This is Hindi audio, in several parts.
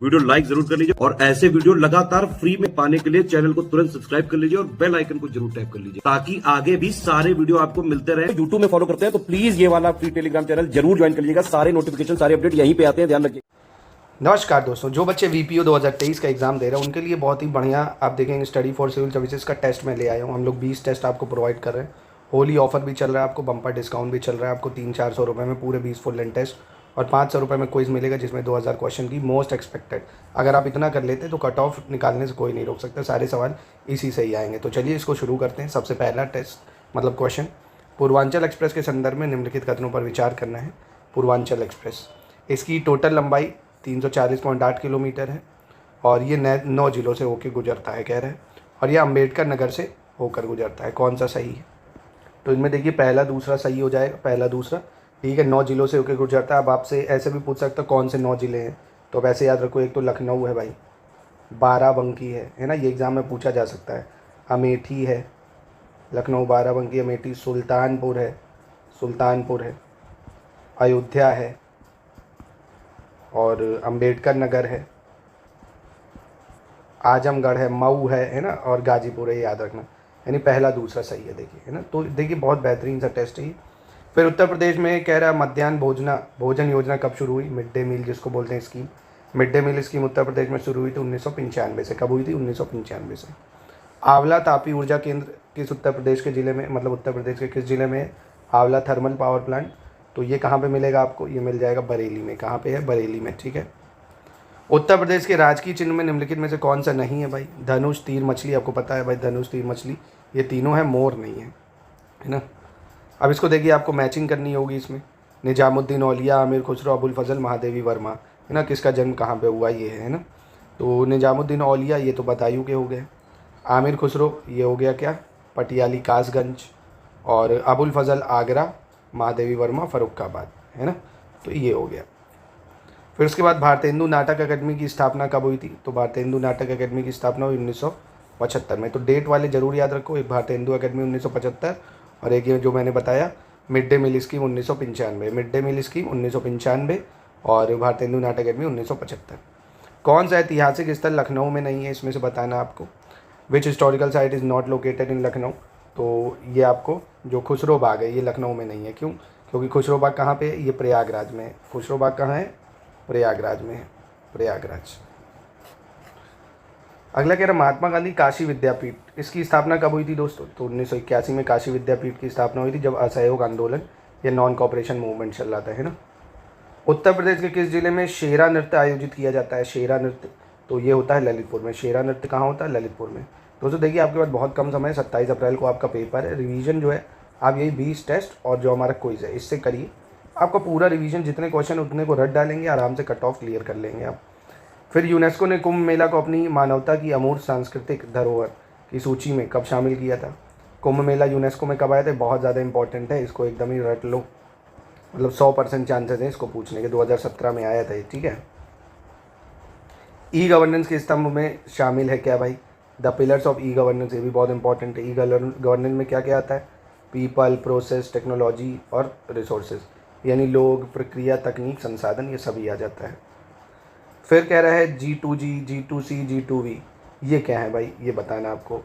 वीडियो लाइक जरूर कर लीजिए और ऐसे वीडियो लगातार फ्री में पाने के लिए चैनल को तुरंत सब्सक्राइब कर लीजिए और बेल आइकन को जरूर टैप कर लीजिए ताकि आगे भी सारे वीडियो आपको मिलते रहे। यूट्यूब में फॉलो करते हैं तो प्लीज ये वाला फ्री टेलीग्राम चैनल जरूर ज्वाइन कर लीजिएगा। सारे नोटिफिकेशन सारे अपडेट यहीं पे आते हैं, ध्यान रखिए। नमस्कार दोस्तों, जो बच्चे VPO 2023 का एग्ज़ाम दे रहे हैं उनके लिए बहुत ही बढ़िया आप देखेंगे स्टडी फॉर सिविल सर्विसेज का टेस्ट मैं ले आया हूँ। हम लोग 20 टेस्ट आपको प्रोवाइड कर रहे हैं। होली ऑफर भी चल रहा है, आपको बम्पर डिस्काउंट भी चल रहा है। आपको 300-400 रुपये में पूरे 20 फुल लेंथ टेस्ट और 500 रुपये में क्विज मिलेगा जिसमें 2000 क्वेश्चन की मोस्ट एक्सपेक्टेड। अगर आप इतना कर लेते तो कट ऑफ निकालने से कोई नहीं रोक सकता, सारे सवाल इसी से ही आएंगे। तो चलिए इसको शुरू करते हैं। सबसे पहला टेस्ट मतलब क्वेश्चन, पूर्वांचल एक्सप्रेस के संदर्भ में निम्नलिखित कथनों पर विचार करना है। पूर्वांचल एक्सप्रेस, इसकी टोटल लंबाई 340.8 किलोमीटर है और ये 9 जिलों से होकर गुजरता है कह रहे हैं, और ये अम्बेडकर नगर से होकर गुजरता है। कौन सा सही है? तो इनमें देखिए पहला दूसरा सही हो जाएगा, पहला दूसरा ठीक है। 9 जिलों से होकर गुजरता है। अब आपसे ऐसे भी पूछ सकता कौन से 9 जिले हैं, तो वैसे याद रखो एक तो लखनऊ है भाई, बाराबंकी है ना, ये एग्ज़ाम में पूछा जा सकता है। अमेठी है, लखनऊ बाराबंकी अमेठी, सुल्तानपुर है, अयोध्या है और अम्बेडकर नगर है, आजमगढ़ है, मऊ है ना, और गाजीपुर है, याद रखना। यानी पहला दूसरा सही है देखिए, है ना। तो देखिए बहुत बेहतरीन सा टेस्ट है ये। फिर उत्तर प्रदेश में कह रहा है मध्याह्न भोजन योजना कब शुरू हुई? मिड डे मील जिसको बोलते हैं scheme, mid day meal scheme Uttar Pradesh में शुरू हुई थी 1995 से। कब हुई थी? 1995 से। आंवला तापी ऊर्जा केंद्र किस उत्तर प्रदेश के ज़िले में, मतलब उत्तर प्रदेश के किस ज़िले में है आंवला थर्मल पावर प्लांट? तो ये कहाँ पे मिलेगा आपको? ये मिल जाएगा बरेली में। कहाँ पे है? बरेली में, ठीक है। उत्तर प्रदेश के राजकीय चिन्ह में निम्नलिखित में से कौन सा नहीं है भाई? धनुष, तीर, मछली। आपको पता है भाई धनुष, तीर, मछली ये तीनों है, मोर नहीं है ना। अब इसको देखिए आपको मैचिंग करनी होगी इसमें। निजामुद्दीन औलिया, आमिर खुसरो, अबुल फजल, महादेवी वर्मा, है ना। किसका जन्म कहाँ पे हुआ ये है ना। तो निजामुद्दीन औलिया ये तो बदायूं के हो गए, आमिर खुसरो ये हो गया क्या, पटियाली कासगंज, और अबुल फजल आगरा, महादेवी वर्मा फर्रुखाबाद, है ना। तो ये हो गया। फिर उसके बाद भारतेंदु नाटक अकेडमी की स्थापना कब हुई थी? तो भारतेंदु नाटक अकेडमी की स्थापना हुई 1975 में। तो डेट वाले जरूर याद रखो, एक भारतेंदु अकेडमी 1975 और एक ये जो मैंने बताया mid day meal scheme 1995। Mid day meal scheme 1995 और भारतेंदु नाटक अकेडमी 1975। कौन सा ऐतिहासिक स्थल लखनऊ में नहीं है इसमें से बताना आपको। विच historical site is not located in Lucknow? तो ये आपको जो खुसरो बाग है ये लखनऊ में नहीं है। क्यों? क्योंकि खुसरो बाग कहाँ पे है? ये प्रयागराज में है। खुसरो बाग कहाँ है? प्रयागराज में है, प्रयागराज। अगला कह रहा महात्मा गांधी काशी विद्यापीठ, इसकी स्थापना कब हुई थी दोस्तों? तो 1981 में काशी विद्यापीठ की स्थापना हुई थी जब असहयोग आंदोलन या नॉन कॉपरेशन मूवमेंट चल रहा था, है ना। उत्तर प्रदेश के किस जिले में शेरा नृत्य आयोजित किया जाता है? शेरा नृत्य तो ये होता है ललितपुर में। शेरा नृत्य कहाँ होता है? ललितपुर में। दोस्तों देखिए आपके पास बहुत कम समय है, 27 अप्रैल को आपका पेपर है। रिवीजन जो है आप यही 20 टेस्ट और जो हमारा क्विज है इससे करिए। आपका पूरा रिवीजन, जितने क्वेश्चन उतने को रट डालेंगे, आराम से कट ऑफ क्लियर कर लेंगे आप। फिर यूनेस्को ने कुंभ मेला को अपनी मानवता की अमूर्त सांस्कृतिक धरोहर की सूची में कब शामिल किया था? कुंभ मेला यूनेस्को में कब आया था? बहुत ज़्यादा इंपॉर्टेंट है, इसको एकदम ही रट लो। मतलब 100% चांसेस हैं इसको पूछने के। 2017 में आया था ये, ठीक है। ई गवर्नेंस के स्तंभ में शामिल है क्या भाई? The pillars of e governance, ये भी बहुत इंपॉर्टेंट है। ई गवर्नेंस में क्या क्या आता है? पीपल, प्रोसेस, टेक्नोलॉजी और रिसोर्सेज, यानी लोग, प्रक्रिया, तकनीक, संसाधन, ये सभी आ जाता है। फिर कह रहा है G2G, G2C, G2V, ये क्या है भाई? ये बताना आपको,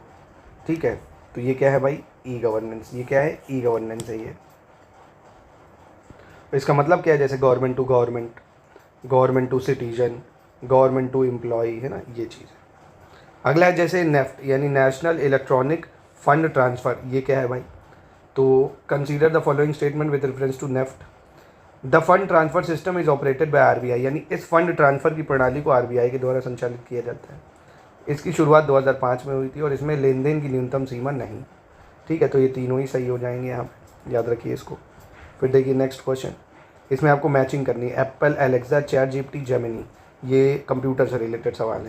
ठीक है। तो ये क्या है भाई? E governance. ये क्या है? ई गवर्नेंस है ये। इसका मतलब क्या है? जैसे government to government, government to citizen, government to employ, है ना, ये चीज़ है। अगला है जैसे नेफ्ट यानी नेशनल इलेक्ट्रॉनिक फंड ट्रांसफ़र, ये क्या है भाई? तो consider the following statement with reference to NEFT. The fund transfer system is operated by RBI, यानी इस फंड ट्रांसफ़र की प्रणाली को RBI के द्वारा संचालित किया जाता है। इसकी शुरुआत 2005 में हुई थी और इसमें लेन देन की न्यूनतम सीमा नहीं, ठीक है। तो ये तीनों ही सही हो जाएंगे यहाँ पे, याद रखिए इसको। फिर देखिए नेक्स्ट क्वेश्चन, इसमें आपको मैचिंग करनी है। Apple, Alexa, chat GPT, Gemini, ये कंप्यूटर से रिलेटेड सवाल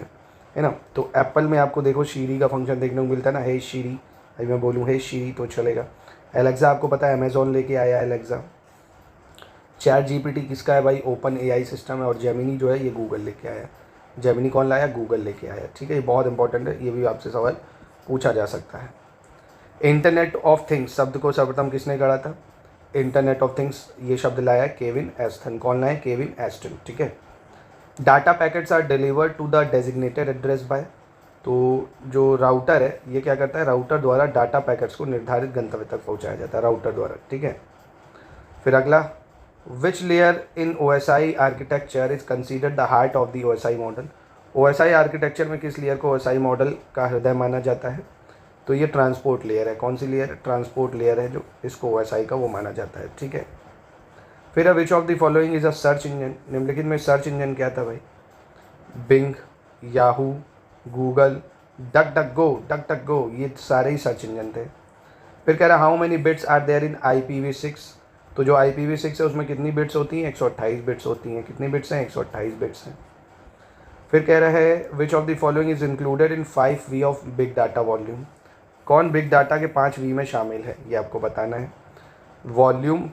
है ना। तो एप्पल में आपको देखो शीरी का फंक्शन देखने को मिलता है ना, हे शीरी। अभी मैं बोलूँ हे शीरी तो चलेगा। एलेक्सा आपको पता है अमेजोन लेके आया एलेक्सा। चैट GPT किसका है भाई? ओपन AI सिस्टम है। और जेमिनी जो है ये गूगल लेके आया। जेमिनी कौन लाया? गूगल लेके आया, ठीक है। ये बहुत इंपॉर्टेंट है, ये भी आपसे सवाल पूछा जा सकता है। इंटरनेट ऑफ थिंग्स शब्द को सर्वप्रथम किसने गढ़ा था? इंटरनेट ऑफ थिंग्स ये शब्द लाया है केविन एस्टन। कौन लाया? केविन एस्टन, ठीक है। Data packets are delivered to the designated address by, तो जो राउटर है ये क्या करता है, राउटर द्वारा डाटा पैकेट्स को निर्धारित गंतव्य तक पहुंचाया जाता है राउटर द्वारा, ठीक है। फिर अगला, which layer in OSI architecture is considered the heart of the OSI model. OSI architecture में किस लेयर को OSI मॉडल का हृदय माना जाता है, तो ये ट्रांसपोर्ट लेयर है। कौन सी लेयर, ट्रांसपोर्ट लेयर है जो इसको OSI का वो माना जाता है, ठीक है। फिर which of the following is a search engine, निम्नलिखित में सर्च इंजन क्या था भाई, Bing, Yahoo, Google, DuckDuckGo, ये सारे ही सर्च इंजन थे। फिर कह रहा how many bits are there in IPv6, तो जो IPv6 है उसमें कितनी बिट्स होती हैं, 128 बिट्स होती हैं। कितनी बिट्स हैं, 128 बिट्स हैं। फिर कह रहा है विच of the following is included in 5V of big data volume, कौन बिग डाटा के 5V में शामिल है, ये आपको बताना है। Volume,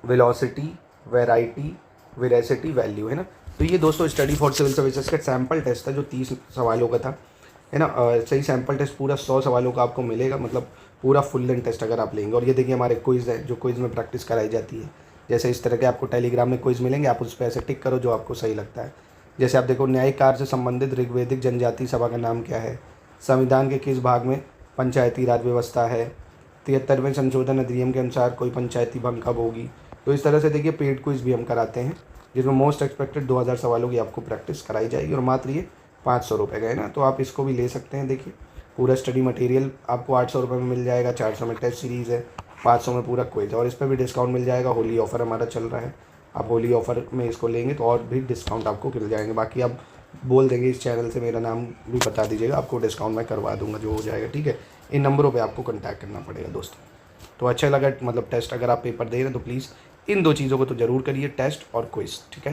velocity, variety, veracity, value, है ना। तो ये दोस्तों स्टडी फॉर सिविल सर्विसेज का सैम्पल टेस्ट था जो 30 सवालों का था, है ना। सही सैम्पल टेस्ट पूरा 100 सवालों का आपको मिलेगा, मतलब पूरा फुल लेंथ टेस्ट अगर आप लेंगे। और ये देखिए हमारे क्विज़ है, जो क्विज़ में प्रैक्टिस कराई जाती है। जैसे इस तरह के आपको टेलीग्राम में क्विज़ मिलेंगे, आप उस पर ऐसे टिक करो जो आपको सही लगता है। जैसे आप देखो, न्यायिक कार्य से संबंधित ऋग्वेदिक जनजाति सभा का नाम क्या है, संविधान के किस भाग में पंचायती राज व्यवस्था है, 73वें संशोधन अधिनियम के अनुसार कोई पंचायती भंग कब होगी। तो इस तरह से देखिए पेड क्विज़ भी हम कराते हैं, जिसमें मोस्ट एक्सपेक्टेड 2000 सवालों की आपको प्रैक्टिस कराई जाएगी, और मात्र ये 500 रुपये का है ना। तो आप इसको भी ले सकते हैं। देखिए पूरा स्टडी मटेरियल आपको 800 रुपये में मिल जाएगा, 400 में टेस्ट सीरीज़ है, 500 में पूरा क्विज, और इस पर भी डिस्काउंट मिल जाएगा। होली ऑफर हमारा चल रहा है, आप होली ऑफर में इसको लेंगे तो और भी डिस्काउंट आपको मिल जाएंगे। बाकी आप बोल देंगे इस चैनल से, मेरा नाम भी बता दीजिएगा, आपको डिस्काउंट मैं करवा दूंगा जो हो जाएगा, ठीक है। इन नंबरों पे आपको कांटेक्ट करना पड़ेगा दोस्तों। तो अच्छा लगा मतलब टेस्ट अगर आप पेपर दे रहे हैं तो प्लीज़ इन 2 चीज़ों को तो ज़रूर करिए, टेस्ट और क्विज, ठीक है।